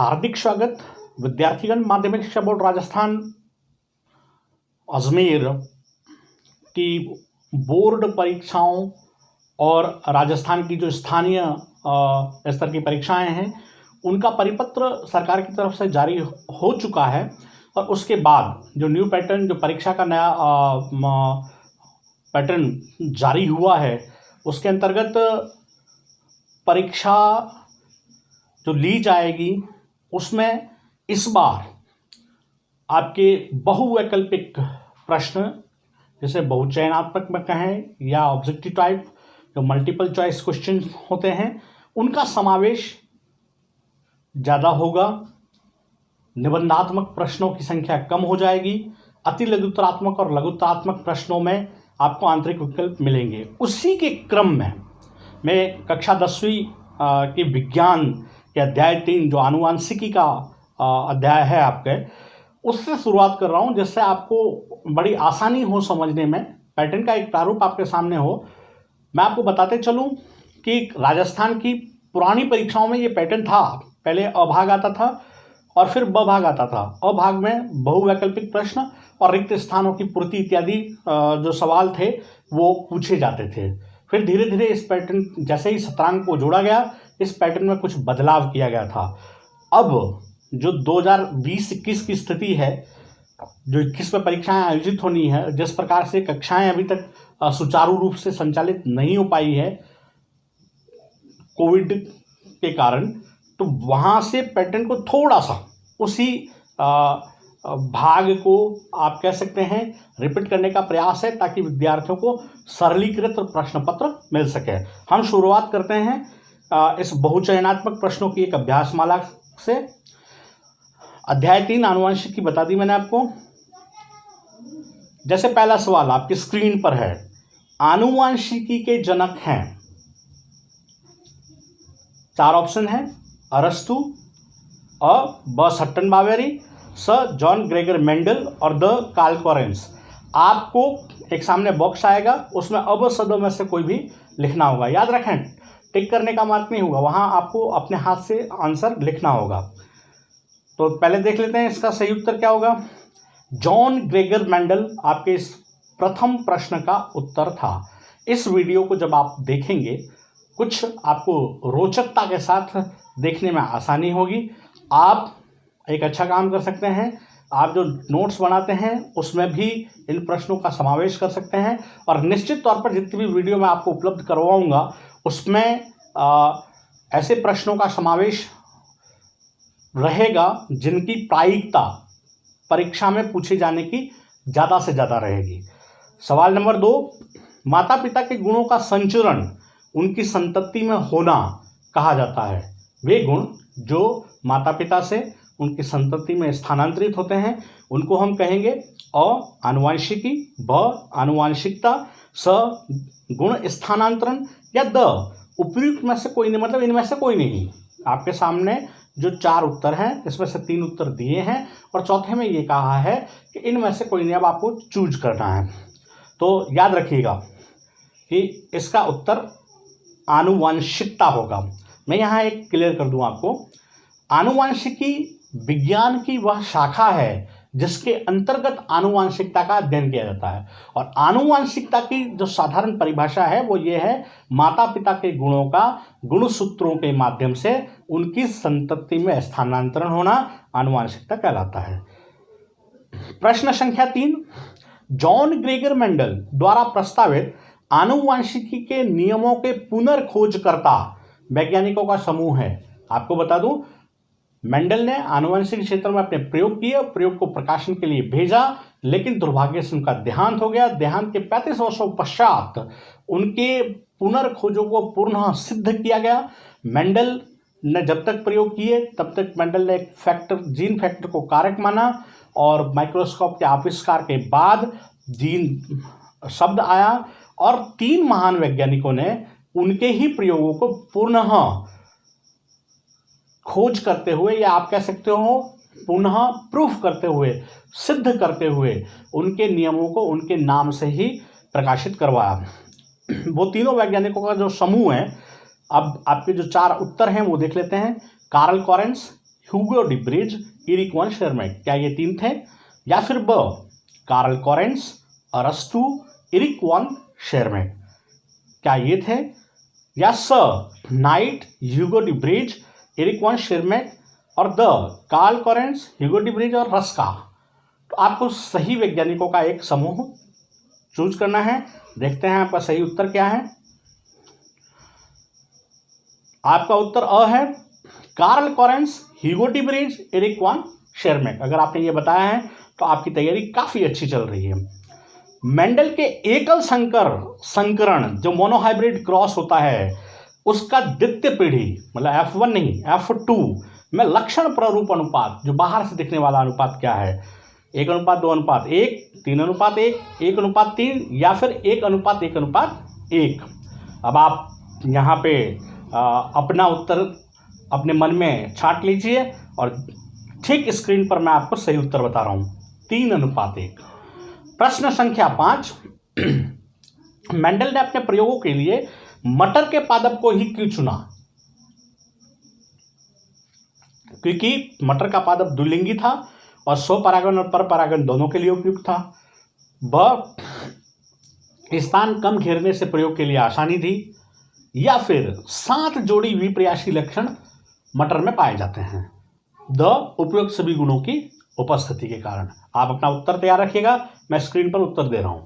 हार्दिक स्वागत। विद्यार्थीगण, माध्यमिक शिक्षा बोर्ड राजस्थान अजमेर की बोर्ड परीक्षाओं और राजस्थान की जो स्थानीय स्तर की परीक्षाएं हैं उनका परिपत्र सरकार की तरफ से जारी हो चुका है। और उसके बाद जो न्यू पैटर्न, जो परीक्षा का नया पैटर्न जारी हुआ है, उसके अंतर्गत परीक्षा जो ली जाएगी उसमें इस बार आपके बहुवैकल्पिक प्रश्न, जैसे बहुचयनात्मक में कहें या ऑब्जेक्टिव टाइप, जो मल्टीपल चॉइस क्वेश्चन होते हैं, उनका समावेश ज़्यादा होगा। निबंधात्मक प्रश्नों की संख्या कम हो जाएगी। अति लघुत्तरात्मक और लघुत्तरात्मक प्रश्नों में आपको आंतरिक विकल्प मिलेंगे। उसी के क्रम में मैं कक्षा 10वीं के विज्ञान के अध्याय 3 जो आनुवांशिकी का अध्याय है आपके, उससे शुरुआत कर रहा हूँ, जिससे आपको बड़ी आसानी हो समझने में। पैटर्न का एक प्रारूप आपके सामने हो। मैं आपको बताते चलूँ कि राजस्थान की पुरानी परीक्षाओं में ये पैटर्न था। पहले अ भाग आता था और फिर ब भाग आता था। अ भाग में बहुवैकल्पिक प्रश्न और रिक्त स्थानों की पूर्ति इत्यादि जो सवाल थे वो पूछे जाते थे। फिर धीरे धीरे इस पैटर्न, जैसे ही सत्रांक को जोड़ा गया, इस पैटर्न में कुछ बदलाव किया गया था। अब जो 2020-21 की स्थिति है, जो 21 में परीक्षाएं आयोजित होनी है, जिस प्रकार से कक्षाएं अभी तक सुचारू रूप से संचालित नहीं हो पाई है कोविड के कारण, तो वहाँ से पैटर्न को थोड़ा सा उसी भाग को आप कह सकते हैं रिपीट करने का प्रयास है, ताकि विद्यार्थियों को सरलीकृत प्रश्न पत्र मिल सके। हम शुरुआत करते हैं इस बहुचयनात्मक प्रश्नों की एक अभ्यासमाला से। अध्याय 3 आनुवंशिकी बता दी मैंने आपको। जैसे पहला सवाल आपकी स्क्रीन पर है, आनुवंशिकी के जनक हैं, 4 ऑप्शन हैं, अरस्तु, अ ब सट्टन बावेरी, स जॉन ग्रेगर मेंडल और द कार्ल कॉरेंस। आपको एक सामने बॉक्स आएगा, उसमें अब सद में से कोई भी लिखना होगा। याद रखें, टिक करने का मार्क नहीं होगा, वहां आपको अपने हाथ से आंसर लिखना होगा। तो पहले देख लेते हैं इसका सही उत्तर क्या होगा। जॉन ग्रेगर मेंडल आपके इस प्रथम प्रश्न का उत्तर था। इस वीडियो को जब आप देखेंगे, कुछ आपको रोचकता के साथ देखने में आसानी होगी। आप एक अच्छा काम कर सकते हैं, आप जो नोट्स बनाते हैं उसमें भी इन प्रश्नों का समावेश कर सकते हैं। और निश्चित तौर पर जितनी भी वीडियो मैं आपको उपलब्ध करवाऊंगा उसमें ऐसे प्रश्नों का समावेश रहेगा जिनकी प्रायिकता परीक्षा में पूछे जाने की ज़्यादा से ज़्यादा रहेगी। सवाल नंबर 2, माता पिता के गुणों का संचरण उनकी संतति में होना कहा जाता है। वे गुण जो माता पिता से उनकी संतति में स्थानांतरित होते हैं उनको हम कहेंगे अ आनुवंशिकी, ब आनुवंशिकता, स गुण स्थानांतरण, या द उपयुक्त में से कोई नहीं, मतलब इनमें से कोई नहीं। आपके सामने जो 4 उत्तर हैं, इसमें से 3 उत्तर दिए हैं और चौथे में ये कहा है कि इनमें से कोई नहीं, अब आपको चूज करना है। तो याद रखिएगा कि इसका उत्तर आनुवंशिकता होगा। मैं यहाँ एक क्लियर कर दूं आपको। आनुवंशिकी विज्ञान की वह शाखा है जिसके अंतर्गत आनुवंशिकता का अध्ययन किया जाता है। और आनुवंशिकता की जो साधारण परिभाषा है वो ये है, माता पिता के गुणों का गुणसूत्रों के माध्यम से उनकी संतति में स्थानांतरण होना आनुवंशिकता कहलाता है। प्रश्न संख्या 3, जॉन ग्रेगर मेंडल द्वारा प्रस्तावित आनुवंशिकी के नियमों के पुनर्खोजकर्ता वैज्ञानिकों का समूह है। आपको बता दूं, मेंडल ने आनुवंशिक क्षेत्र में अपने प्रयोग किए, प्रयोग को प्रकाशन के लिए भेजा, लेकिन दुर्भाग्य से उनका देहांत हो गया। देहांत के 35 वर्षों पश्चात उनके पुनर्खोजों को पुनः सिद्ध किया गया। मेंडल ने जब तक प्रयोग किए तब तक मेंडल ने एक फैक्टर, जीन फैक्टर को कारक माना, और माइक्रोस्कोप के आविष्कार के बाद जीन शब्द आया और 3 महान वैज्ञानिकों ने उनके ही प्रयोगों को पुनः खोज करते हुए, या आप कह सकते हो पुनः प्रूफ करते हुए, सिद्ध करते हुए उनके नियमों को उनके नाम से ही प्रकाशित करवाया। वो तीनों वैज्ञानिकों का जो समूह है, अब आपके जो 4 उत्तर हैं वो देख लेते हैं। Carl Correns, Hugo de Vries, Erich von Tschermak, क्या ये 3 थे? या फिर ब कार्ल कोरेंस, अरस्तु, एरिक वन शेरमैक, क्या ये थे? या स Knight, Hugo de Vries, Erich von Tschermak और d Carl Correns, Hugo de Vries और रस्का। तो आपको सही वैज्ञानिकों का एक समूह चूज करना है। देखते हैं आपका सही उत्तर क्या है। आपका उत्तर अ है, Carl Correns, Hugo de Vries, Erich von Tschermak. अगर आपने ये बताया है तो आपकी तैयारी काफी अच्छी चल रही है। मेंडल के एकल संकरण जो मोनोहाइब्रिड क्रॉस होता है उसका द्वितीय पीढ़ी मतलब F1 नहीं F2 में लक्षण प्ररूप अनुपात जो बाहर से दिखने वाला अनुपात क्या है? 1:2:1, 3:1, 1:3 या फिर 1:1:1। अब आप यहाँ पे अपना उत्तर अपने मन में छांट लीजिए और ठीक स्क्रीन पर मैं आपको सही उत्तर बता रहा हूँ, 3:1। प्रश्न संख्या 5, मेंडल ने अपने प्रयोगों के लिए मटर के पादप को ही क्यों चुना? क्योंकि मटर का पादप द्विलिंगी था और स्वपरागन और परपरागन दोनों के लिए उपयुक्त था। ब स्थान कम घेरने से प्रयोग के लिए आसानी थी। या फिर 7 जोड़ी विप्रयासी लक्षण मटर में पाए जाते हैं। द उपयुक्त सभी गुणों की उपस्थिति के कारण। आप अपना उत्तर तैयार रखिएगा, मैं स्क्रीन पर उत्तर दे रहा हूं।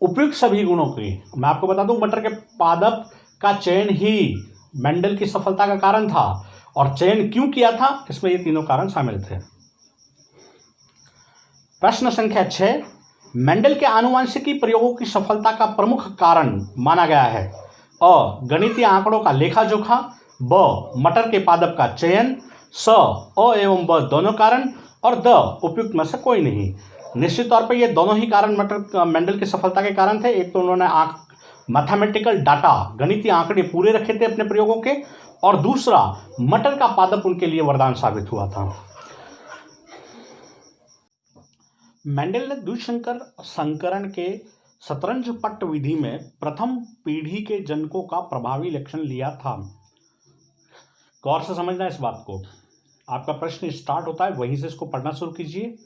उपयुक्त सभी गुणों की, मैं आपको बता दूं, मटर के पादप का चयन ही मेंडल की सफलता का कारण था। और चयन क्यों किया था, इसमें ये तीनों कारण शामिल थे। प्रश्न संख्या 6, मेंडल के आनुवंशिकी प्रयोगों की सफलता का प्रमुख कारण माना गया है? अ गणितीय आंकड़ों का लेखा जोखा, ब मटर के पादप का चयन, स अ एवं ब दोनों कारण और द उपयुक्त में से कोई नहीं। निश्चित तौर पर ये दोनों ही कारण मेंडल की सफलता के कारण थे। एक तो उन्होंने मैथमेटिकल डाटा, गणितीय आंकड़े पूरे रखे थे अपने प्रयोगों के, और दूसरा मटर का पादप उनके लिए वरदान साबित हुआ था। मेंडल ने द्विसंकर संकरण के शतरंज पट्ट विधि में प्रथम पीढ़ी के जनकों का प्रभावी लक्षण लिया था। गौर से समझना इस बात को। आपका प्रश्न स्टार्ट होता है वहीं से इसको पढ़ना शुरू कीजिए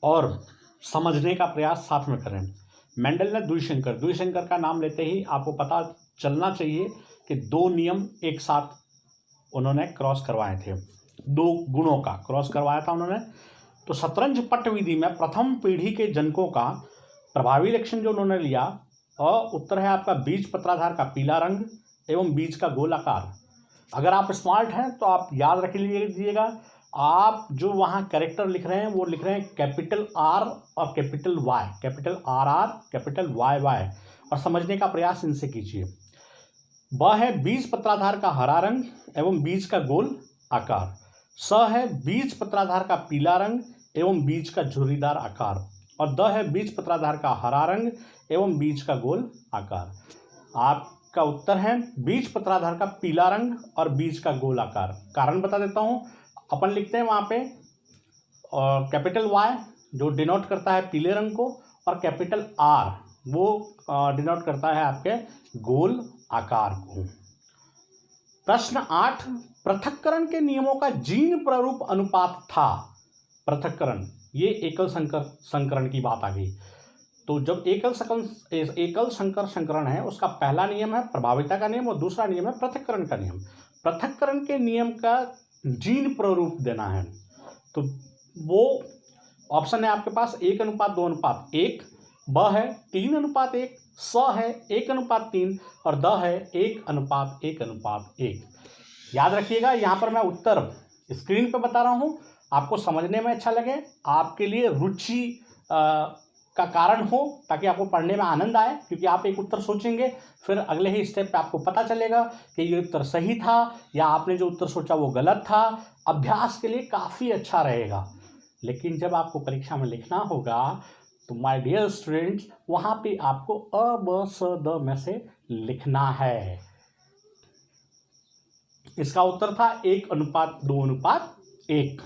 और समझने का प्रयास साथ में करें। मेंडल ने द्विसंकर का नाम लेते ही आपको पता चलना चाहिए कि 2 नियम एक साथ उन्होंने क्रॉस करवाए थे, 2 गुणों का क्रॉस करवाया था उन्होंने। तो शतरंज पट्ट विधि में प्रथम पीढ़ी के जनकों का प्रभावी लक्षण जो उन्होंने लिया, और उत्तर है आपका बीज पत्राधार का पीला रंग एवं बीज का गोल आकार। अगर आप स्मार्ट हैं तो आप याद रख लीजिएगा, आप जो वहाँ कैरेक्टर लिख रहे हैं वो लिख रहे हैं कैपिटल आर और capital Y, capital R R capital Y Y, और समझने का प्रयास इनसे कीजिए। ब है बीज पत्राधार का हरा रंग एवं बीज का गोल आकार। स है बीज पत्राधार का पीला रंग एवं बीज का झुर्रीदार आकार। और द है बीज पत्राधार का हरा रंग एवं बीज का गोल आकार। आपका उत्तर है बीज पत्राधार का पीला रंग और बीज का गोल आकार। कारण बता देता हूं, अपन लिखते हैं वहां पे और कैपिटल वाई जो डिनोट करता है पीले रंग को, और कैपिटल आर वो डिनोट करता है आपके गोल आकार को। प्रश्न 8, पृथक्करण के नियमों का जीन प्ररूप अनुपात था। पृथक्करण, ये एकल संकरण की बात आ गई। तो जब एकल संकर संकरण है उसका पहला नियम है प्रभाविता का नियम और दूसरा नियम है पृथक्करण का नियम। पृथक्करण के नियम का जीन प्ररूप देना है, तो वो ऑप्शन है आपके पास 1:2:1, ब है 3:1, स है 1:3 और द है 1:1:1। याद रखिएगा, यहाँ पर मैं उत्तर स्क्रीन पे बता रहा हूँ, आपको समझने में अच्छा लगे, आपके लिए रुचि का कारण हो, ताकि आपको पढ़ने में आनंद आए। क्योंकि आप एक उत्तर सोचेंगे, फिर अगले ही स्टेप पे आपको पता चलेगा कि ये उत्तर सही था या आपने जो उत्तर सोचा वो गलत था। अभ्यास के लिए काफ़ी अच्छा रहेगा। लेकिन जब आपको परीक्षा में लिखना होगा तो माय डियर स्टूडेंट्स, वहाँ पे आपको अ ब स द में से लिखना है। इसका उत्तर था 1:2:1।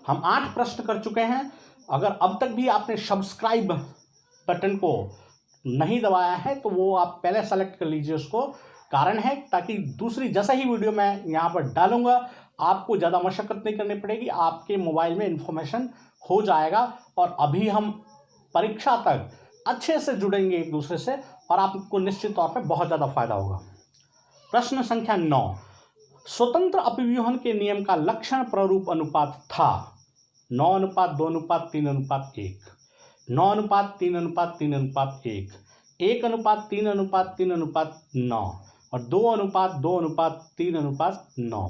हम 8 प्रश्न कर चुके हैं। अगर अब तक भी आपने सब्सक्राइब बटन को नहीं दबाया है तो वो आप पहले सेलेक्ट कर लीजिए उसको। कारण है ताकि दूसरी जैसा ही वीडियो मैं यहाँ पर डालूंगा आपको ज़्यादा मशक्क़त नहीं करनी पड़ेगी, आपके मोबाइल में इन्फॉर्मेशन हो जाएगा और अभी हम परीक्षा तक अच्छे से जुड़ेंगे एक दूसरे से और आपको निश्चित तौर पर बहुत ज़्यादा फायदा होगा। प्रश्न संख्या 9, स्वतंत्र अपव्यूहन के नियम का लक्षण प्ररूप अनुपात था 9:2:3:1, 9:3:3:1, 1:3:3:9 और 2:2:3:9।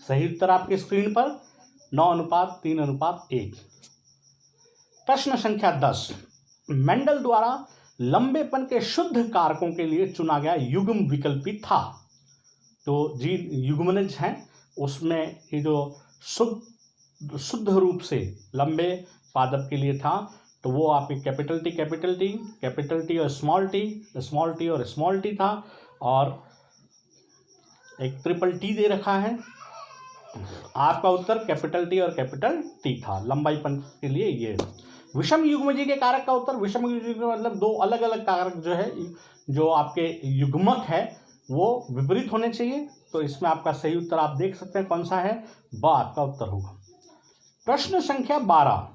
सही उत्तर आपकी स्क्रीन पर 9:3:1। प्रश्न संख्या 10, मेंडल द्वारा लंबेपन के शुद्ध कारकों के लिए चुना गया युग्म विकल्पी था। तो जी युग्मनज हैं, उसमें ये जो शुद्ध रूप से लंबे पादप के लिए था तो वो आपके कैपिटल टी और स्मॉल टी और स्मॉल टी था, और एक ट्रिपल टी दे रखा है। आपका उत्तर कैपिटल टी और कैपिटल टी था लंबाईपन के लिए। ये विषम युग्मजी के कारक का उत्तर, विषम युग्मजी का मतलब दो अलग अलग कारक जो है, जो आपके युग्मक है वो विपरीत होने चाहिए। तो इसमें आपका सही उत्तर आप देख सकते हैं कौन सा है, ब आपका उत्तर होगा। प्रश्न संख्या 12,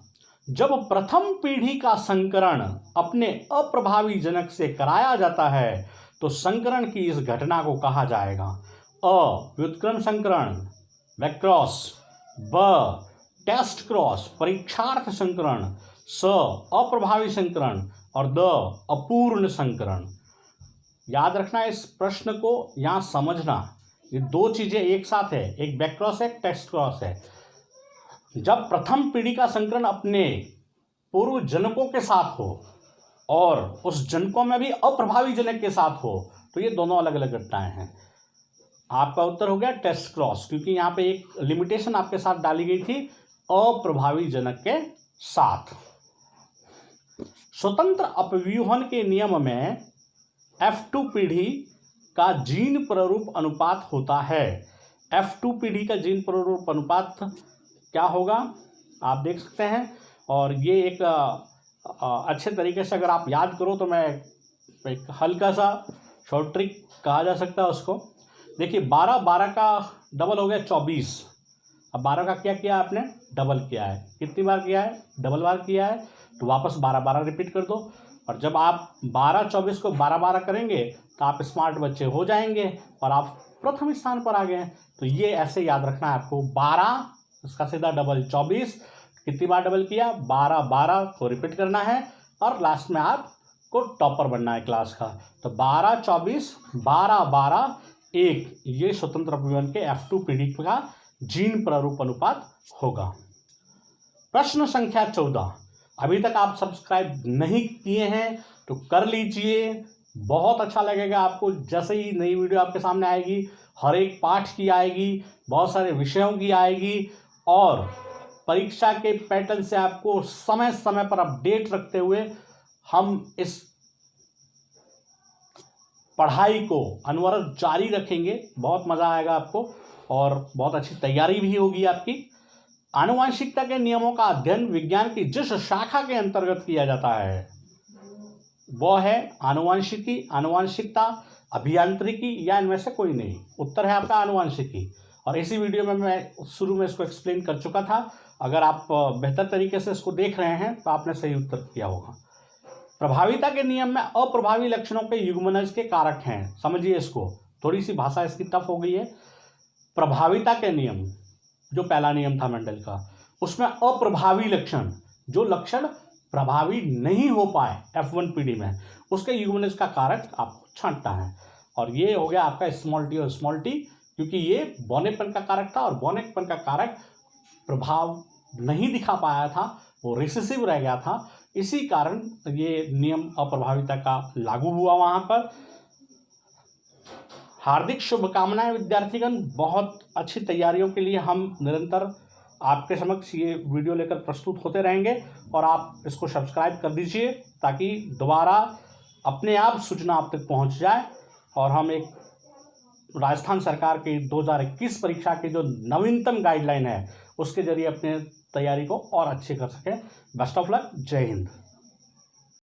जब प्रथम पीढ़ी का संकरण अपने अप्रभावी जनक से कराया जाता है तो संकरण की इस घटना को कहा जाएगा? अ, व्युत्क्रम संकरण वैक्रॉस, ब, टेस्ट क्रॉस परीक्षार्थ संकरण, स, अप्रभावी संकरण और द, अपूर्ण संकरण। याद रखना इस प्रश्न को, यहाँ समझना, ये दो चीजें एक साथ है, एक बैक्रॉस है, एक टेस्ट क्रॉस है। जब प्रथम पीढ़ी का संकरण अपने पूर्व जनकों के साथ हो और उस जनकों में भी अप्रभावी जनक के साथ हो तो ये दोनों अलग अलग घटनाएं हैं। आपका उत्तर हो गया टेस्ट क्रॉस, क्योंकि यहाँ पे एक लिमिटेशन आपके साथ डाली गई थी, अप्रभावी जनक के साथ। स्वतंत्र अपव्यूहन के नियम में F2 पीढ़ी का जीन प्ररूप अनुपात होता है। F2 पीढ़ी का जीन प्ररूप अनुपात क्या होगा आप देख सकते हैं, और ये एक अच्छे तरीके से अगर आप याद करो तो मैं एक हल्का सा शॉर्ट ट्रिक कहा जा सकता है उसको। देखिए 12 का डबल हो गया 24। अब 12 का क्या किया आपने, डबल किया है। कितनी बार किया है, डबल बार किया है, तो वापस 12 रिपीट कर दो। और जब आप 12-24 को 12 करेंगे तो आप स्मार्ट बच्चे हो जाएंगे और आप प्रथम स्थान पर आ गए हैं। तो ये ऐसे याद रखना है आपको, 12 उसका सीधा डबल 24, कितनी बार डबल किया, 12 को रिपीट करना है और लास्ट में आपको टॉपर बनना है क्लास का। तो 12-24 12-12 1, ये स्वतंत्र अपव्यूहन के F2 पीढ़ी का जीन प्ररूप अनुपात होगा। प्रश्न संख्या 14, अभी तक आप सब्सक्राइब नहीं किए हैं तो कर लीजिए, बहुत अच्छा लगेगा आपको। जैसे ही नई वीडियो आपके सामने आएगी, हर एक पाठ की आएगी, बहुत सारे विषयों की आएगी और परीक्षा के पैटर्न से आपको समय समय पर अपडेट रखते हुए हम इस पढ़ाई को अनवरत जारी रखेंगे। बहुत मज़ा आएगा आपको और बहुत अच्छी तैयारी भी होगी आपकी। आनुवंशिकता के नियमों का अध्ययन विज्ञान की जिस शाखा के अंतर्गत किया जाता है वो है आनुवंशिकता, अभियांत्रिकी या इनमें से कोई नहीं। उत्तर है आपका आनुवंशिकी। और इसी वीडियो में मैं शुरू में इसको एक्सप्लेन कर चुका था। अगर आप बेहतर तरीके से इसको देख रहे हैं तो आपने सही उत्तर किया होगा। प्रभाविता के नियम में अप्रभावी लक्षणों के युग्मनज के कारक हैं। समझिए इसको, थोड़ी सी भाषा इसकी टफ हो गई है। प्रभाविता के नियम, जो पहला नियम था मेंडल का, उसमें अप्रभावी लक्षण, जो लक्षण प्रभावी नहीं हो पाए F1 पीढ़ी में, उसके युग्मनज का कारक आपको छांटना है। और ये हो गया आपका स्मॉल टी और स्मॉल टी, क्योंकि ये बौनेपन का कारक था और बौनेपन का कारक प्रभाव नहीं दिखा पाया था, वो रिसेसिव रह गया था। इसी कारण ये नियम अप्रभाविता का लागू हुआ वहाँ पर। हार्दिक शुभकामनाएं विद्यार्थीगण, बहुत अच्छी तैयारियों के लिए हम निरंतर आपके समक्ष ये वीडियो लेकर प्रस्तुत होते रहेंगे और आप इसको सब्सक्राइब कर दीजिए ताकि दोबारा अपने आप सूचना आप तक पहुंच जाए और हम एक राजस्थान सरकार के 2021 परीक्षा के जो नवीनतम गाइडलाइन है उसके जरिए अपने तैयारी को और अच्छे कर सकें। बेस्ट ऑफ लक, जय हिंद।